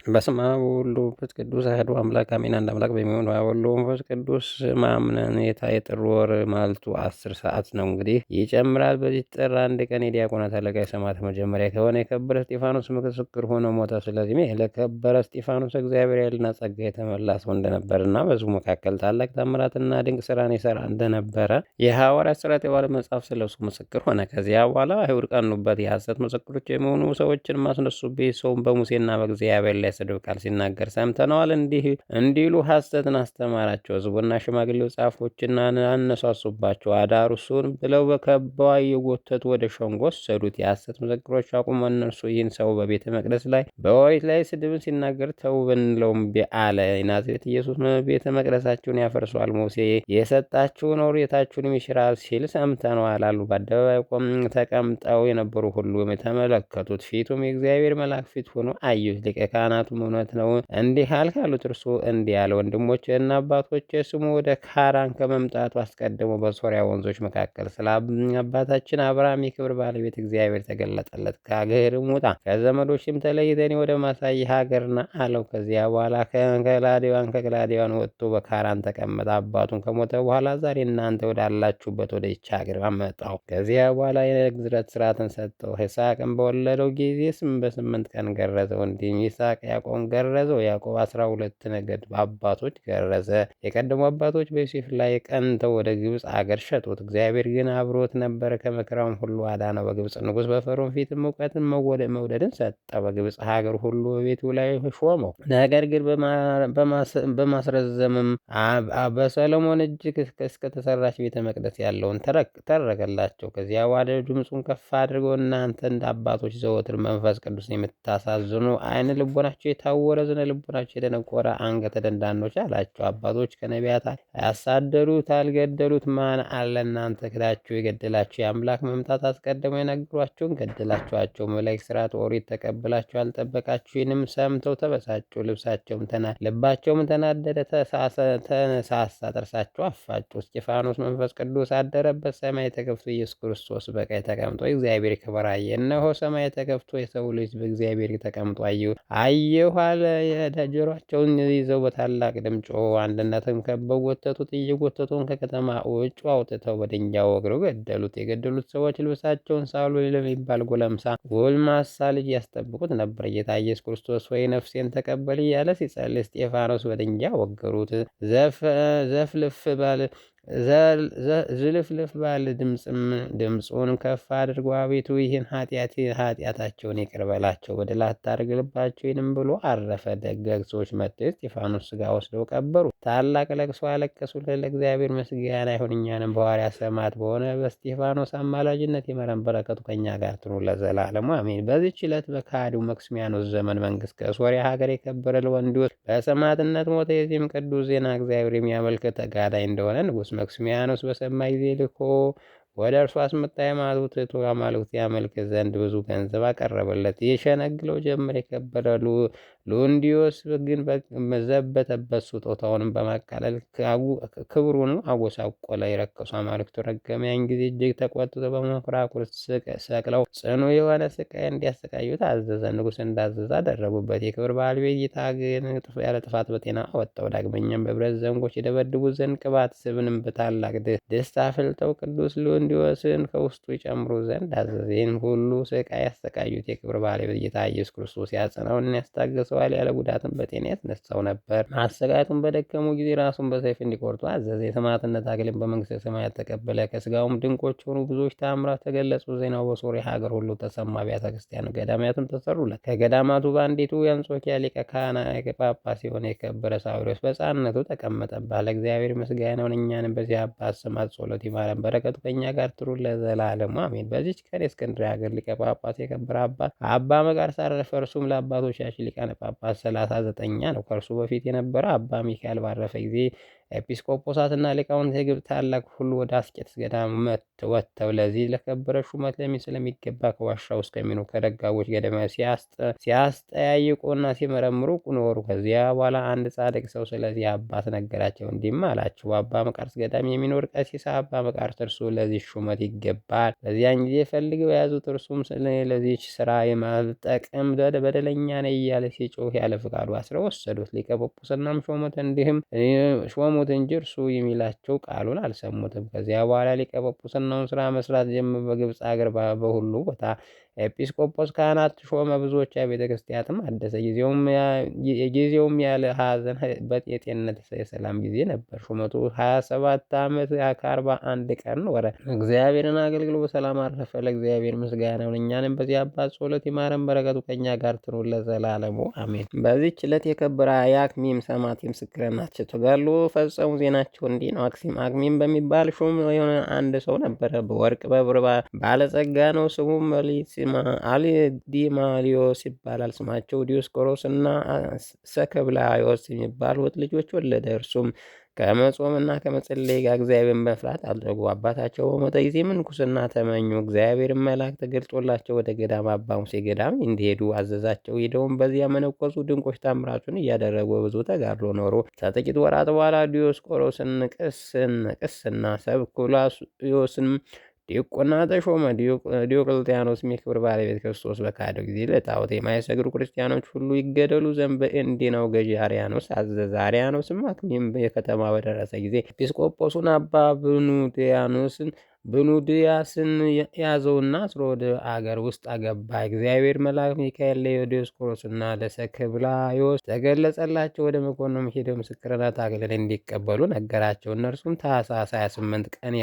በስመ አብ ወወልድ ወመንፈስ ቅዱስ አሐዱ አምላክ አሜን። አንድ አምላክ በሚሆን በአብ ወወልድ ወመንፈስ ቅዱስ ማምነን የጥር ወር ማልቱ 10 ሰዓት ነው። እንግዲህ ይጨምራል። በዚህ ጥር አንድ ቀን የዲያቆናት አለቃ የሰማዕታት መጀመሪያ ከሆነ የከበረ እስጢፋኖስ ምስክር ሆኖ ሞተ። ስለዚህም ለከበረ እስጢፋኖስ እግዚአብሔር ኃይልና ጸጋ የተመላ ሰው እንደነበርና በሕዝቡ መካከል ታላቅ ታምራትና ድንቅ ስራን ይሰራ እንደነበረ የሐዋርያት ሥራ የተባለ መጽሐፍ ስለሱ ምስክር ሆነ። ከዚያ በኋላ አይሁድ ቀኑበት። የሐሰት ምስክሮች የሚሆኑ ሰዎችን ማስነሱበት። ሰውን በሙሴና በእግዚአብሔር ላይ ስድብ ቃል ሲናገር ሰምተነዋል እንዲሉ ሐሰትን አስተማራቸው። ሕዝቡና ሽማግሌው ጻፎችና አነሳሱባቸው። አዳርሱን ብለው በከበዋ እየጎተቱ ወደ ሸንጎ ወሰዱት። የሐሰት ምስክሮች አቁሞ እነርሱ ይህን ሰው በቤተ መቅደስ ላይ በኦሪት ላይ ስድብን ሲናገር ተው ብንለውም አለ። ናዝሬት ኢየሱስ ቤተ መቅደሳችሁን ያፈርሷል፣ ሙሴ የሰጣችሁን ኦሪታችሁንም ይሽራል ሲል ሰምተነዋል አሉ። በአደባባይ ተቀምጠው የነበሩ ሁሉ ተመለከቱት። ፊቱም የእግዚአብሔር መልአክ ፊት ሆኖ አዩት። ሊቀ ካህናቱም እውነት ነው እንዲህ አልክ አሉት። እርሱ እንዲህ አለ፣ ወንድሞቼ እና አባቶቼ ስሙ ወደ ካራን ከመምጣቱ አስቀድሞ በሶርያ ወንዞች መካከል ስለ አባታችን አብርሃም የክብር ባለቤት እግዚአብሔር ተገለጠለት። ከአገርም ውጣ፣ ከዘመዶችም ተለይተን ወደ ማሳይ ሀገርና አለው። ከዚያ በኋላ ከከላዴዋን ወጥቶ በካራን ተቀመጠ። አባቱን ከሞተ በኋላ ዛሬ እናንተ ወዳላችሁበት ወደ ይህች ሀገር አመጣው። ከዚያ በኋላ የግዝረት ስርዓትን ሰጠው። ይስሐቅን በወለደው ጊዜ በ8 ቀን ገረዘው። እንዲህም ይስሐቅ ያዕቆብን ገረዘው። ያዕቆብ 12 ነገድ አባቶች ገረዘ። የቀደሙ አባቶች በዮሴፍ ላይ ቀንተው ወደ ግብፅ አገር ሸጡት። እግዚአብሔር ግን አብሮት ነበረ፣ ከመከራውም ሁሉ አዳነው። በግብፅ ንጉሥ በፈርዖን ፊትም እውቀትን መውደድን ሰጠው። በግብፅ ሀገር ሁሉ በቤቱ ላይ ሾመው። ነገር ግን በማስረዘምም በሰሎሞን እጅ እስከተሰራች ቤተ መቅደስ ያለውን ተረከላቸው። ከዚያ በኋላ ድምፁን ከፍ አድርጎ እናንተ እንደ አባቶች ዘወትር መንፈስ ቅዱስ የምታሳዝኑ ዓይነ ልቦናቸው የታወረ ዝነ ልቦናቸው የደነቆረ አንገተ ደንዳኖች አላቸው። አባቶች ከነቢያት ያሳደዱት አልገደሉት ማን አለ? እናንተ ክዳችሁ የገደላችሁ የአምላክ መምጣት አስቀድመው የነገሯችሁን ገደላችኋቸው። መላእክት ሥርዓት ኦሪት ተቀብላችሁ አልጠበቃችሁ። ይህንም ሰምተው ተበሳጩ፣ ልባቸውም ተናደደ፣ ተነሳሳ፣ ጥርሳቸው አፋጩ። እስጢፋኖስ መንፈስ ቅዱስ አደረበት። ሰማይ ተከፍቶ ኢየሱስ ክርስቶስ በቀኝ ተቀምጦ እግዚአብሔር ክብር አየ። እነሆ ሰማይ ተከፍቶ የሰው ልጅ በእግዚአብሔር ተቀምጦ አየሁ አለ። ጆሮአቸውን ይዘው በታላቅ ድምፅ ጮኹ። አንድነትም ከበው ጎተቱት። እየጎተቱን ከከተማ ውጭ አውጥተው በድንጋይ ወግረው ገደሉት። የገደሉት ሰዎች ልብሳቸውን ሳውል ለሚባል ጎልማሳ ልጅ ያስጠብቁት ነበር። ጌታ ኢየሱስ ክርስቶስ ሆይ ነፍሴን ተቀበል እያለ ሲጸልይ እስጢፋኖስ በድንጋይ ወገሩት። ዝልፍልፍ ባለ ድምፁን ከፍ አድርጎ አቤቱ ይህን ኃጢአታቸውን ይቅር በላቸው፣ በደል አታድርግባቸው ይህንም ብሎ አረፈ። ደጋግ ሰዎች መጥተው እስጢፋኖስ ሥጋ ወስደው ቀበሩ። ታላቅ ለቅሶ አለቀሱለት። ለእግዚአብሔር ምስጋና ይሁን፣ እኛንም በሐዋርያት ሰማዕታት በሆነ በእስጢፋኖስ አማላጅነት ይማረን፣ በረከቱ ከእኛ ጋር ትኑር ለዘላለሙ አሜን። በዚህች ዕለት በከሃዲው መክስሚያኖስ ዘመን መንግስት ከሶርያ ሀገር የከበረ ለወንዲዎስ በሰማዕትነት ሞተ። የዚህም ቅዱስ ዜና እግዚአብሔር የሚያመልክ ተጋዳይ እንደሆነ ንጉሥ መክስሚያኖስ በሰማ ጊዜ ልኮ ወደ እርሱ አስመጣ። ሃይማኖት አማልክት ያመልክ ዘንድ ብዙ ገንዘብ አቀረበለት። የሸነግለው ጀመር። የከበረ ሉንዲዮስ ግን ዘበተበት። ስጦታውንም በማቃለል ክብሩንም አጎሳቆለ። የረከሱ አማልክቱ ረገመ። ያን ጊዜ እጅግ ተቆጥቶ በመንኮራኩር ሰቅለው ጽኑ የሆነ ስቃይ እንዲያሰቃዩ ታዘዘ። ንጉሥ እንዳዘዘ አደረጉበት። የክብር ባለቤት ጌታ ግን ያለ ጥፋት በጤና አወጣው። ዳግመኛም በብረት ዘንጎች የደበድቡት ዘንድ ቅባት ስብንም በታላቅ ደስታ አፍልተው ቅዱስ ሉንዲዮስን ከውስጡ ይጨምሩ ዘንድ አዘዘ። ይህን ሁሉ ስቃይ ያሰቃዩት የክብር ባለቤት ጌታ ኢየሱስ ክርስቶስ ያጸናውና ያስታገሰዋል። ያለ ጉዳትም በጤና ያስነሳው ነበር። ማሰቃየቱን በደከሙ ጊዜ ራሱን በሰይፍ እንዲቆርጡ አዘዘ። የሰማዕትነት አክሊልን በመንግሥተ ሰማያት ተቀበለ። ከሥጋውም ድንቆች የሆኑ ብዙዎች ተአምራት ተገለጹ። ዜናው በሶርያ ሀገር ሁሉ ተሰማ። አብያተ ክርስቲያን ገዳማትም ተሰሩለት። ከገዳማቱ በአንዲቱ የአንጾኪያ ሊቀ ካህናት ጳጳስ የሆነ የከበረ ሳዊሮስ በሕፃንነቱ ተቀመጠባት። ለእግዚአብሔር ምስጋና ይሁን፣ እኛንም በዚህ አባት ስማት ጸሎት ይማረን፣ በረከቱ ከእኛ ጋር ትኑር ለዘላለሙ አሜን። በዚች ቀን የእስክንድርያ ሀገር ሊቀ ጳጳስ የከበረ አባ መቃርስ አረፈ። እርሱም ለአባቶቻችን ሊቃነ ጳጳስ 39ኛ ነው። ከእርሱ በፊት የነበረ አባ ሚካኤል ባረፈ ጊዜ ኤጲስቆጶሳትና ሊቃውንት የግብፅ ታላቅ ሁሉ ወደ አስቄጥስ ገዳም ወጥተው ለዚህ ለከበረ ሹመት ስለሚገባ ከዋሻ ውስጥ ከሚኖሩ ከደጋጎች ገደማ ሲያስጠያይቁና ሲመረምሩ ኖሩ። ከዚያ በኋላ አንድ ጻድቅ ሰው ስለዚህ አባት ነገራቸው፣ እንዲህም አላቸው። በአባ መቃርስ ገዳም የሚኖር ቀሲስ አባ መቃርስ እርሱ ለዚህ ሹመት ይገባል። በዚያን ጊዜ ፈልገው የያዙት። እርሱም ለዚች ስራ የማልጠቅም በደለኛ ነኝ እያለ ሲጮህ ያለ ፍቃዱ አስረው ወሰዱት። ሊቀ ጵጵስናም ሾሙት። እንዲህም ሾሙት እንጂ እርሱ የሚላቸው ቃሉን አልሰሙትም። ከዚያ በኋላ ሊቀ ጵጵስናውን ስራ መስራት ጀመረ። በግብፅ አገር በሁሉ ቦታ ኤጲስቆጶስ ካህናት ሾመ። ብዙዎች ቤተ ክርስቲያንም አደሰ። ጊዜውም ያለ ሐዘን የጤንነት የሰላም ጊዜ ነበር። ሹመቱ 27 ዓመት ከ41 ቀን ኖረ። እግዚአብሔርን አገልግሎ በሰላም አረፈ። ለእግዚአብሔር ምስጋና ይሁን። እኛንም በዚህ አባት ጸሎት ይማረን፣ በረከቱ ከእኛ ጋር ትኑር ለዘላለሙ አሜን። በዚህች ዕለት የከበረ የአክሚም ሰማዕት ምስክርናቸው ተጋድሎ ፈጸሙ። ዜናቸው እንዲህ ነው። አክሚም በሚባል ሹም የሆነ አንድ ሰው ነበረ። በወርቅ በብር ባለጸጋ ነው። ስሙም አልዲማሊዮስ ይባላል። ስማቸው ዲዮስቆሮስ እና ሰከብላዮስ የሚባሉት ልጆች ወለደ። እርሱም ከመጾምና ከመጸለይ ጋር እግዚአብሔርን መፍራት አልተጉ። አባታቸው በሞተ ጊዜ ምንኩስና ተመኙ። እግዚአብሔር መልአክ ተገልጦላቸው ወደ ገዳም አባ ሙሴ ገዳም እንዲሄዱ አዘዛቸው። ሄደውም በዚያ መነኮሱ። ድንቆች ታምራቱን እያደረጉ ብዙ ተጋድሎ ኖሩ። ከጥቂት ወራት በኋላ ዲዮስቆሮስን ቅስና ሰብኩላዮስን ዲቁና ተሾመ። ዲዮቅልጥያኖስም የክብር ባለቤት ክርስቶስ በካደው ጊዜ ለጣዖት የማይሰግዱ ክርስቲያኖች ሁሉ ይገደሉ ዘንድ በእንዲናው ገዢ አርያኖስ አዘዘ። አርያኖስም አክሚም የከተማ በደረሰ ጊዜ ኤጲስቆጶሱን አባ ብኑድያስን ያዘውና አስሮ ወደ አገር ውስጥ አገባ። እግዚአብሔር መልአክ ሚካኤል ለዲዮስቆሮስና ለሰክብላዮስ ተገለጸላቸው። ወደ መኮንኑም ሄደው ምስክርነት አክሊል እንዲቀበሉ ነገራቸው። እነርሱም ታኅሳስ 28 ቀን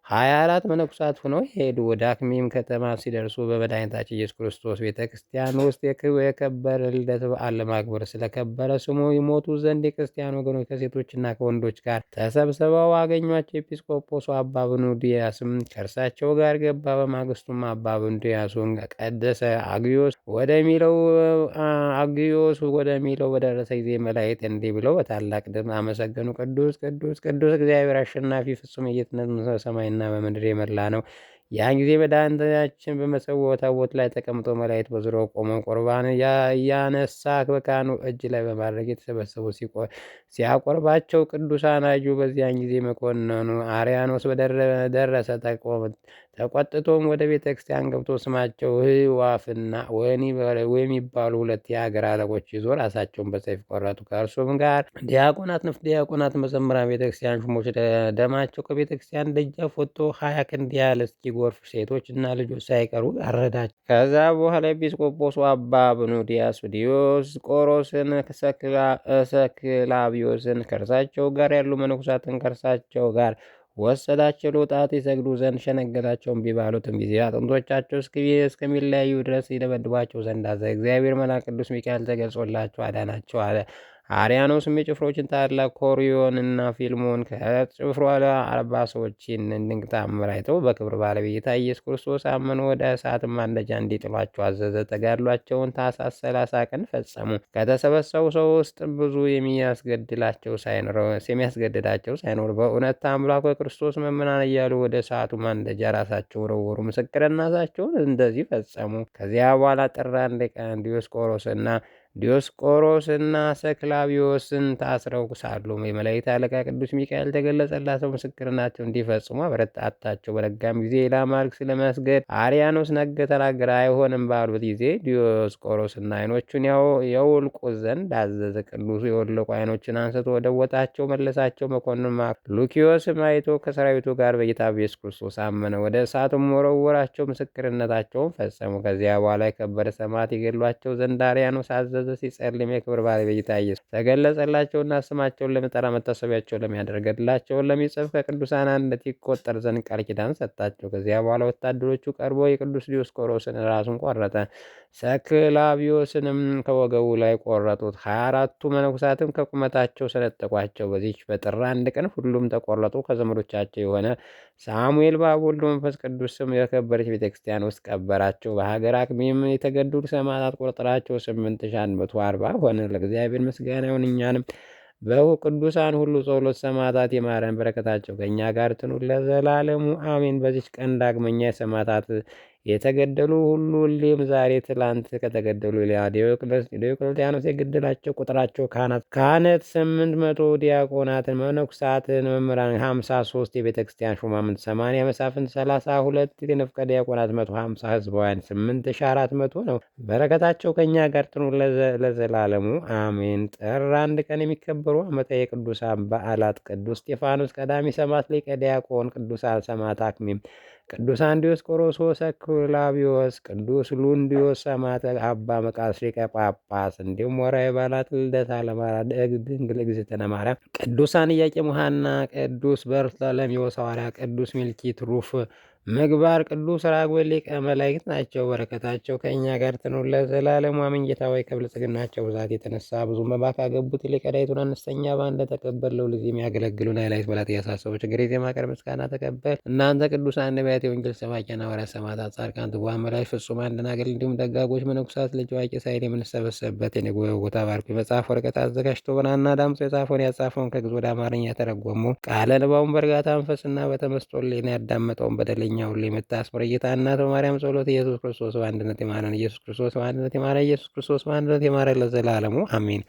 24 መነኮሳት ሆነው ሄዱ። ወደ አክሚም ከተማ ሲደርሱ በመድኃኒታችን ኢየሱስ ክርስቶስ ቤተ ክርስቲያን ውስጥ የከበረ ልደት በዓል ለማክበር ስለከበረ ስሙ ይሞቱ ዘንድ የክርስቲያን ወገኖች ከሴቶችና ከወንዶች ጋር ተሰብስበው አገኟቸው። ኤጲስቆጶሱ አባ ብኑድያስም ከእርሳቸው ጋር ገባ። በማግስቱም አባ ብኑድያሱን ቀደሰ። አግዮስ ወደሚለው በደረሰ ጊዜ መላእክት እንዲህ ብለው በታላቅ ድምፅ አመሰገኑ። ቅዱስ ቅዱስ ቅዱስ እግዚአብሔር አሸናፊ ፍጹም የጌትነት ሰማይና በምድር የመላ ነው። ያን ጊዜ መድኃኒታችን በመሰዊያው ታቦት ላይ ተቀምጦ መላእክት በዙሪያው ቆመው ቁርባን እያነሳ በካህኑ እጅ ላይ በማድረግ የተሰበሰቡ ሲያቆርባቸው ቅዱሳን አዩ። በዚያን ጊዜ መኮንኑ አርያኖስ ደረሰ። ተቆጥቶም ወደ ቤተ ክርስቲያን ገብቶ ስማቸው ህዋፍና ወህኒ የሚባሉ ሁለት የሀገር አለቆች ይዞ ራሳቸውን በሰይፍ ቆረጡ። ከእርሱም ጋር ዲያቆናት፣ ንፍቅ ዲያቆናት፣ መዘምራን፣ ቤተ ክርስቲያን ሹሞች ደማቸው ከቤተ ክርስቲያን ደጃፍ ወጥቶ 20 ክንድ ያህል እስኪጎርፍ ሴቶች እና ልጆች ሳይቀሩ አረዳቸው። ከዛ በኋላ ኤጲስቆጶሱ አባ ብኑድያስ ዲዮስቆሮስን፣ ሰክላቢዮስን ከእርሳቸው ጋር ያሉ መነኮሳትን ከእርሳቸው ጋር ወሰዳቸው። ለውጣት ይሰግዱ ዘንድ ሸነገላቸው። እምቢ ባሉትም ጊዜ አጥንቶቻቸው እስከሚለያዩ ድረስ ይደበድቧቸው ዘንድ አዘዘ። እግዚአብሔር መልአክ ቅዱስ ሚካኤል ተገልጾላቸው አዳናቸው አለ። አርያኖስም የጭፍሮችን ታላቅ ኮሪዮንና ፊልሞን ከጭፍሯ 40 ሰዎችን ድንቅ ተአምር አይተው በክብር ባለቤት ኢየሱስ ክርስቶስ አመኑ። ወደ እሳትም ማንደጃ እንዲጥሏቸው አዘዘ። ተጋድሏቸውን ታኅሳስ 30 ቀን ፈጸሙ። ከተሰበሰቡ ሰው ውስጥ ብዙ የሚያስገድዳቸው ሳይኖር በእውነት አምላኩ ክርስቶስ መምናን እያሉ ወደ እሳቱ ማንደጃ ራሳቸውን ወረወሩ። ምስክርነታቸውን እንደዚህ ፈጸሙ። ከዚያ በኋላ ጥር 1 ቀን ዲዮስቆሮስና ሰክላቢዮስን ታስረው ሳሉ የመላእክት አለቃ ቅዱስ ሚካኤል ተገለጸላቸው። ምስክርናቸው እንዲፈጽሙ አበረታታቸው። በነጋም ጊዜ ለአማልክት ስለመስገድ አርያኖስ ተናገረ። አይሆንም ባሉት ጊዜ ዲዮስቆሮስና ዓይኖቹን ያወልቁ ዘንድ አዘዘ። ቅዱሱ የወለቁ ዓይኖችን አንስቶ ወደ ቦታቸው መለሳቸው። መኮንን ሉኪዮስም አይቶ ከሰራዊቱ ጋር በጌታ በኢየሱስ ክርስቶስ አመነ። ወደ እሳቱም ወረወራቸው። ምስክርነታቸውን ፈጸሙ። ከዚያ በኋላ የከበረ ሰማዕት ይገድሏቸው ዘንድ አርያኖስ አዘዘ። ሲጸልም የክብር ባለቤት ኢየሱስ ተገለጸላቸውና ስማቸውን ለሚጠራ መታሰቢያቸውን ለሚያደርግላቸውን ለሚጽፍ ከቅዱሳን አንድነት ይቆጠር ዘንድ ቃል ኪዳን ሰጣቸው። ከዚያ በኋላ ወታደሮቹ ቀርበው የቅዱስ ዲዮስቆሮስን ራሱን ቆረጠ። ሰክላቢዮስንም ከወገቡ ላይ ቆረጡት። 24ቱ መነኮሳትም ከቁመታቸው ሰነጠቋቸው። በዚች በጥር 1 ቀን ሁሉም ተቆረጡ። ከዘመዶቻቸው የሆነ ሳሙኤል በአብ ወልድ መንፈስ ቅዱስ ስም የከበረች ቤተክርስቲያን ውስጥ ቀበራቸው። በሀገር አክሚም የተገደሉ ሰማዕታት ቁጥራቸው 8140 ሆነ። ለእግዚአብሔር ምስጋና ይሁን። እኛንም በቅዱሳን ሁሉ ጸሎት ሰማዕታት ይማረን፣ በረከታቸው ከእኛ ጋር ትኑር ለዘላለሙ አሜን። በዚች ቀን ዳግመኛ የሰማዕታት የተገደሉ ሁሉ ሁሌም ዛሬ ትላንት ከተገደሉ ዲዮቅልጥያኖስ የገደላቸው ቁጥራቸው ካህናት 800 ዲያቆናትን መነኩሳትን መምህራን 53 የቤተ ክርስቲያን ሹማምንት 80 መሳፍንት 32 የንፍቀ ዲያቆናት 150 ህዝባውያን 8400 ነው። በረከታቸው ከእኛ ጋር ትኑር ለዘላለሙ አሜን። ጥር 1 ቀን የሚከበሩ ዓመታዊ የቅዱሳን በዓላት ቅዱስ እስጢፋኖስ ቀዳሚ ሰማዕት ሊቀ ዲያቆን፣ ቅዱሳን ሰማዕት አክሚም፣ ቅዱሳን ዲዮስቆሮስ አኩላቢዎስ፣ ቅዱስ ሉንዲዮስ ሰማዕት፣ አባ መቃርስ ሊቀ ጳጳስ። እንዲሁም ወርኃዊ በዓላት ልደታ ለማርያም ድንግል እግዝእትነ ማርያም፣ ቅዱሳን ኢያቄም ወሐና፣ ቅዱስ በርተሎሜዎስ ሐዋርያ፣ ቅዱስ ሚልኪ ትሩፍ ምግባር፣ ቅዱስ ራጉኤል ሊቀ መላእክት ናቸው። በረከታቸው ከእኛ ጋር ትኑር ለዘላለሙ አሜን። ጌታ ሆይ ከብልጽግናቸው ብዛት የተነሳ ብዙ መባ ካገቡት ይልቅ የዳይቱን አነስተኛ መባ እንደተቀበለው ለዚህ የሚያገለግሉን ኃይላዊት መላእክት እያሳሰቡ ችግር የማቀርብ ምስጋና ተቀበል። እናንተ ቅዱሳን ነቢያት፣ የወንጌል ሰባኪያን ሐዋርያት፣ ሰማዕታት፣ ጻድቃን፣ ትጉሃን መላእክት፣ ፍጹማን ደናግል እንዲሁም ደጋጎች መነኮሳት ልጅ አዋቂ ሳይል የምንሰበሰብበት የነገው ቦታ ባርኩ። የመጽሐፍ ወረቀት አዘጋጅቶ ብራና ዳምጦ የጻፈውን ያጻፈውን ከግዕዝ ወደ አማርኛ የተረጎመው ቃለ ንባቡን በእርጋታ መንፈስና በተመስጦ ሕሊና ያዳመጠውን በደለኛ ሁሉ የምታስምር ጌታ እናት በማርያም ጸሎት ኢየሱስ ክርስቶስ በአንድነት ይማረን። ኢየሱስ ክርስቶስ በአንድነት ይማረን። ኢየሱስ ክርስቶስ በአንድነት ይማረን ለዘላለሙ አሜን።